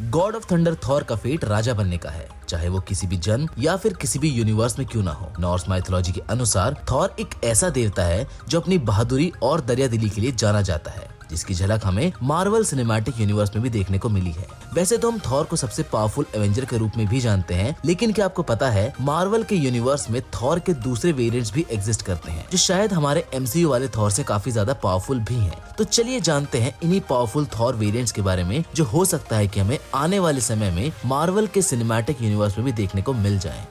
God of thunder Thor का fate राजा बनने का है, चाहे वो किसी भी जन्म या फिर किसी भी यूनिवर्स में क्यों ना हो। नॉर्स माइथोलॉजी के अनुसार थॉर एक ऐसा देवता है जो अपनी बहादुरी और दरियादिली के लिए जाना जाता है, जिसकी झलक हमें मार्वल सिनेमैटिक यूनिवर्स में भी देखने को मिली है। वैसे तो हम थॉर को सबसे पावरफुल एवेंजर के रूप में भी जानते हैं, लेकिन क्या आपको पता है मार्वल के यूनिवर्स में थॉर के दूसरे वेरिएंट्स भी एग्जिस्ट करते हैं, जो शायद हमारे एमसीयू वाले थॉर से काफी ज्यादा पावरफुल भी हैं। तो चलिए जानते हैं इन्हीं पावरफुल थॉर वेरिएंट्स के बारे में, जो हो सकता है कि हमें आने वाले समय में मार्वल के सिनेमैटिक यूनिवर्स में भी देखने को मिल जाएं।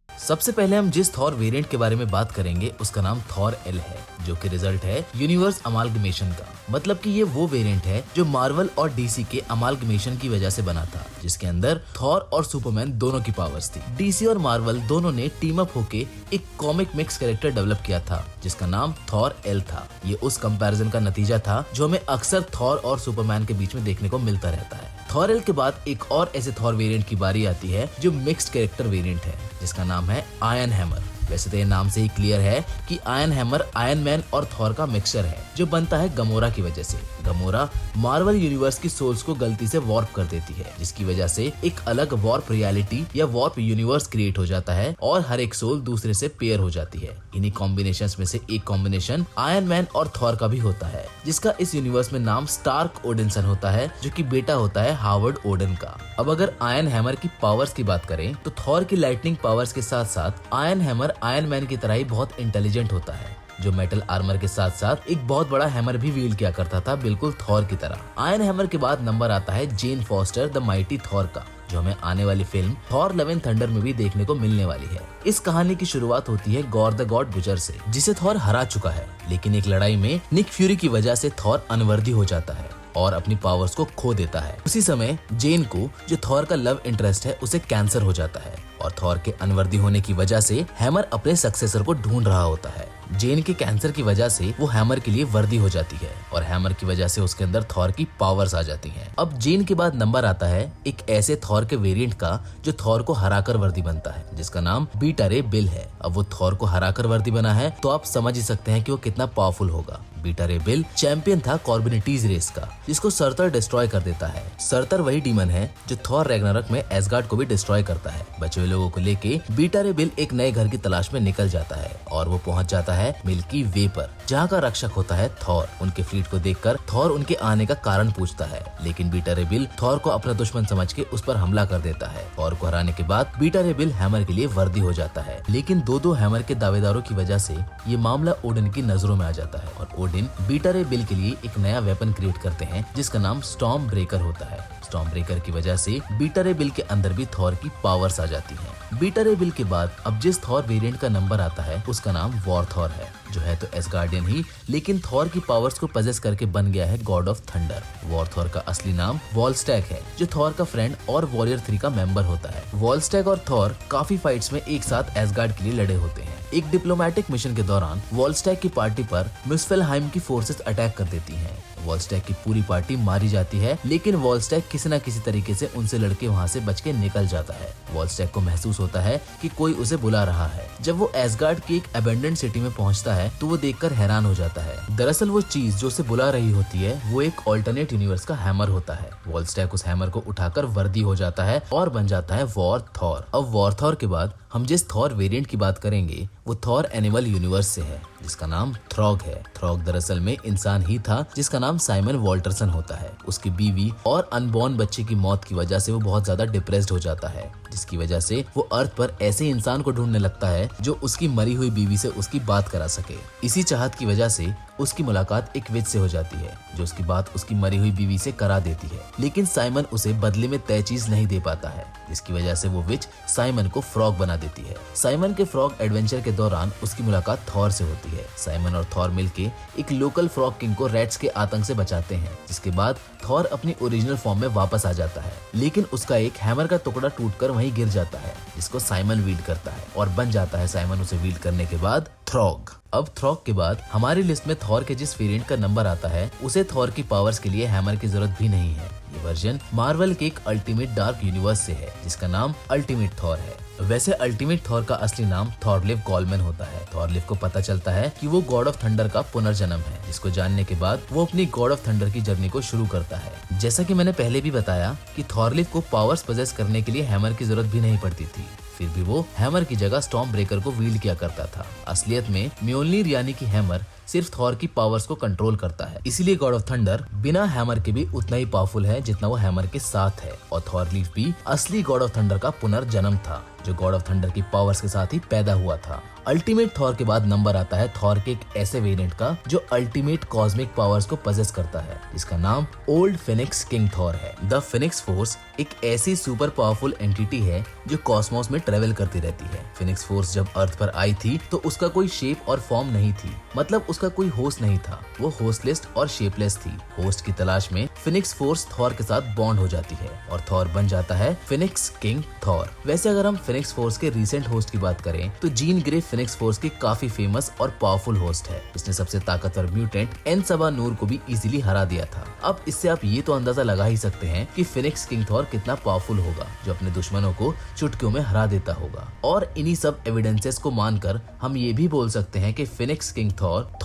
सबसे पहले हम जिस थॉर वेरिएंट के बारे में बात करेंगे उसका नाम थॉर एल है, जो कि रिजल्ट है यूनिवर्स अमालगमेशन का। मतलब कि ये वो वेरिएंट है जो मार्वल और डीसी के अमालगमेशन की वजह से बना था, जिसके अंदर थॉर और सुपरमैन दोनों की पावर्स थी। डीसी और मार्वल दोनों ने टीम अप होके एक कॉमिक मिक्स कैरेक्टर डेवलप किया था, जिसका नाम थॉर एल था। ये उस कंपैरिजन का नतीजा था जो हमें अक्सर थॉर और सुपरमैन के बीच में देखने को मिलता रहता है। थॉर एल के बाद एक और ऐसे थॉर वेरिएंट की बारी आती है जो मिक्स्ड कैरेक्टर वेरिएंट है, जिसका नाम है आयरन हैमर। वैसे तो ये नाम से ही क्लियर है कि आयरन हैमर आयरन मैन और थॉर का मिक्सचर है, जो बनता है गमोरा की वजह से। गमोरा मार्वल यूनिवर्स की सोल्स को गलती से वॉर्प कर देती है, जिसकी वजह से एक अलग वॉर्प रियलिटी या वॉर्प यूनिवर्स क्रिएट हो जाता है और हर एक सोल दूसरे से पेयर हो जाती है। इन्हीं कॉम्बिनेशंस में से एक कॉम्बिनेशन आयरन मैन और थॉर का भी होता है, जिसका इस यूनिवर्स में नाम स्टार्क ओडिनसन होता है, जो कि बेटा होता है हावर्ड ओडन का। अब अगर आयरन हैमर की पावर्स की बात करें तो थॉर की लाइटनिंग पावर्स के साथ साथ आयरन हैमर आयरन मैन की तरह ही बहुत इंटेलिजेंट होता है, जो मेटल आर्मर के साथ साथ एक बहुत बड़ा हैमर भी व्हील किया करता था, बिल्कुल थॉर की तरह। आयरन हैमर के बाद नंबर आता है जेन फॉस्टर द माइटी थॉर का, जो हमें आने वाली film Thor love and thunder में भी देखने को मिलने वाली है। इस कहानी की शुरुआत होती है गॉर द गॉड बुचर से, जिसे थॉर हरा चुका है, लेकिन एक लड़ाई में निक फ्यूरी की वजह से थॉर अनवर्दी हो जाता है और अपनी पावर्स को खो देता है। उसी समय जेन को, जो थॉर का लव इंटरेस्ट है, उसे कैंसर हो जाता है और थॉर के अनवर्दी होने की वजह से हैमर अपने सक्सेसर को ढूंढ रहा होता है। जेन के कैंसर की वजह से वो हैमर के लिए वर्दी हो जाती है और हैमर की वजह से उसके अंदर थॉर की पावर्स आ जाती हैं। अब जेन के बाद नंबर आता है एक ऐसे थॉर के वेरिएंट का जो थॉर को हराकर वर्दी बनता है, जिसका नाम बीटा रे बिल है। अब वो थॉर को हराकर वर्दी बना है तो आप समझ ही सकते हैं कि वो कितना पावरफुल होगा। बीटा रे बिल चैंपियन था कॉर्बिनिटीज रेस का, जिसको सर्तर डिस्ट्रॉय कर देता है। सर्तर वही डीमन है जो थॉर रैग्नारॉक में एसगार्ड को भी डिस्ट्रॉय करता है। बचे हुए लोगों को लेके बीटा रे बिल एक नए घर की तलाश में निकल जाता है और वो पहुंच जाता है मिल्की वे पर, जहाँ का रक्षक होता है थॉर। उनके फ्लीट को देखकर थॉर उनके आने का कारण पूछता है, लेकिन बीटा रे बिल थॉर को अपना दुश्मन समझ के उस पर हमला कर देता है। थॉर को हराने के बाद बीटा रे बिल हैमर के लिए वर्दी हो जाता है, लेकिन दो हैमर के दावेदारों की वजह से ये मामला ओडिन की नजरों में आ जाता है और ओडिन बीटा रे बिल के लिए एक नया वेपन क्रिएट करते हैं, जिसका नाम स्टॉर्म ब्रेकर होता है। स्टॉर्म ब्रेकर की वजह से बीटा रे बिल के अंदर भी थॉर की पावर्स आ जाती हैं। बीटा रे बिल के बाद अब जिस थॉर वेरिएंट का नंबर आता है उसका नाम वॉर थॉर है, जो है तो एसगार्डियन ही, लेकिन थॉर की पावर्स को पजेस करके बन गया है God of thunder. War Thor का असली नाम वॉलस्टैक है, जो थॉर का फ्रेंड और वॉरियर 3 का मेंबर होता है। वॉलस्टैक और थॉर काफी फाइट्स में एक साथ एसगार्ड के लिए लड़े होते हैं। एक डिप्लोमेटिक मिशन के दौरान वॉलस्टैक की पार्टी पर मुस्फेल्हाइम की फोर्सेस अटैक कर देती हैं। वॉलस्टैक की पूरी पार्टी मारी जाती है, लेकिन वॉलस्टैक किसी न किसी तरीके से उनसे लड़के वहाँ से बच के निकल जाता है। वॉलस्टैक को महसूस होता है कि कोई उसे बुला रहा है। जब वो एसगार्ड की एक अबेंडेंड सिटी में पहुंचता है तो वो देखकर हैरान हो जाता है। दरअसल वो चीज जो उसे बुला रही होती है वो एक ऑल्टरनेट यूनिवर्स का हैमर होता है। वॉलस्टैक उस हैमर को उठाकर वर्दी हो जाता है और बन जाता है वॉर थॉर। अब वॉर थॉर के बाद हम जिस थॉर वेरिएंट की बात करेंगे वो थॉर एनिमल यूनिवर्स से है, जिसका नाम थ्रॉग है। थ्रॉग दरअसल में इंसान ही था, जिसका नाम साइमन वॉल्टरसन होता है। उसकी बीवी और अनबॉर्न बच्चे की मौत की वजह से वो बहुत ज्यादा डिप्रेस्ड हो जाता है, जिसकी वजह से वो अर्थ पर ऐसे इंसान को ढूंढने लगता है जो उसकी मरी हुई बीवी से उसकी बात करा सके। इसी चाहत की वजह से उसकी मुलाकात एक विच से हो जाती है, जो उसकी बात उसकी मरी हुई बीवी से करा देती है, लेकिन साइमन उसे बदले में तय चीज नहीं दे पाता है, जिसकी वजह से वो विच साइमन को फ्रॉग बना देती है। साइमन के फ्रॉग एडवेंचर के दौरान उसकी मुलाकात थॉर से होती है। साइमन और थॉर मिलके एक लोकल फ्रॉग किंग को रैट्स के आतंक से बचाते हैं, जिसके बाद थॉर अपनी ओरिजिनल फॉर्म में वापस आ जाता है, लेकिन उसका एक हैमर का टुकड़ा टूटकर वहीं गिर जाता है, जिसको साइमन वील्ड करता है और बन जाता है साइमन उसे वील्ड करने के बाद थ्रॉग। अब थ्रॉग के बाद हमारी लिस्ट में थॉर के जिस वेरिएंट का नंबर आता है उसे थॉर की पावर्स के लिए हैमर की जरूरत भी नहीं है। ये वर्जन मार्वल के एक अल्टीमेट डार्क यूनिवर्स से है, जिसका नाम अल्टीमेट थॉर है। वैसे अल्टीमेट थॉर का असली नाम थॉरलिव कॉलमैन होता है। थॉरलिव को पता चलता है कि वो गॉड ऑफ थंडर का पुनर्जन्म है, जिसको जानने के बाद वो अपनी गॉड ऑफ थंडर की जर्नी को शुरू करता है। जैसा कि मैंने पहले भी बताया कि थॉरलिव को पावर्स पजेस करने के लिए हैमर की जरूरत भी नहीं पड़ती थी, फिर भी वो हैमर की जगह स्टॉर्म ब्रेकर को वील्ड किया करता था। असलियत में म्योल्निर यानी कि हैमर सिर्फ थॉर की पावर्स को कंट्रोल करता है, इसीलिए गॉड ऑफ थंडर बिना हैमर के भी उतना ही पावरफुल है जितना वो हैमर के साथ है। और थॉरलिव भी असली गॉड ऑफ थंडर का पुनर्जन्म था, जो गॉड ऑफ थंडर की पावर्स के साथ ही पैदा हुआ था। अल्टीमेट थॉर के बाद नंबर आता है थॉर के एक ऐसे वेरिएंट का जो अल्टीमेट कॉस्मिक पावर्स को पजेस करता है, जिसका नाम ओल्ड फिनिक्स किंग थॉर है। द फिनिक्स फोर्स एक ऐसी सुपर पावरफुल एंटिटी है जो कॉस्मोस में ट्रेवल करती रहती है। फिनिक्स फोर्स जब अर्थ पर आई थी तो उसका कोई शेप और फॉर्म नहीं थी, मतलब उसका कोई होस्ट नहीं था, वो होस्टलेस और शेपलेस थी। होस्ट की तलाश में फिनिक्स फोर्स थॉर के साथ बॉन्ड हो जाती है और थॉर बन जाता है फिनिक्स किंग थॉर। वैसे अगर हम फिनिक्स फोर्स के रिसेंट होस्ट की बात करें तो जीन ग्रे फिनिक्स फोर्स की काफी फेमस और पावरफुल होस्ट है। इसने सबसे ताकतवर म्यूटेंट एन-सबा-नूर को भी इजीली हरा दिया था। अब इससे आप ये तो अंदाजा लगा ही सकते हैं कि फिनिक्स किंग थॉर कितना पावरफुल होगा, जो अपने दुश्मनों को चुटकियों में हरा देता होगा। और इन्हीं सब एविडेंसेस को मानकर हम ये भी बोल सकते हैं कि फिनिक्स किंग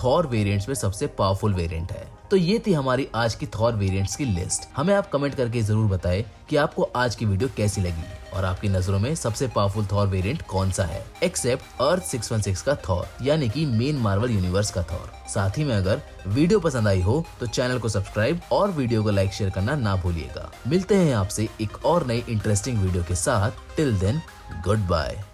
थॉर वेरिएंट्स में सबसे पावरफुल वेरिएंट है। तो ये थी हमारी आज की थॉर वेरिएंट्स की लिस्ट। हमें आप कमेंट करके जरूर बताएं कि आपको आज की वीडियो कैसी लगी और आपकी नजरों में सबसे पावरफुल थॉर वेरिएंट कौन सा है, एक्सेप्ट अर्थ 616 का थॉर, यानी कि मेन मार्वल यूनिवर्स का थॉर। साथ ही में अगर वीडियो पसंद आई हो तो चैनल को सब्सक्राइब और वीडियो को लाइक शेयर करना ना भूलिएगा। मिलते हैं आपसे एक और नई इंटरेस्टिंग वीडियो के साथ। Till then, good bye.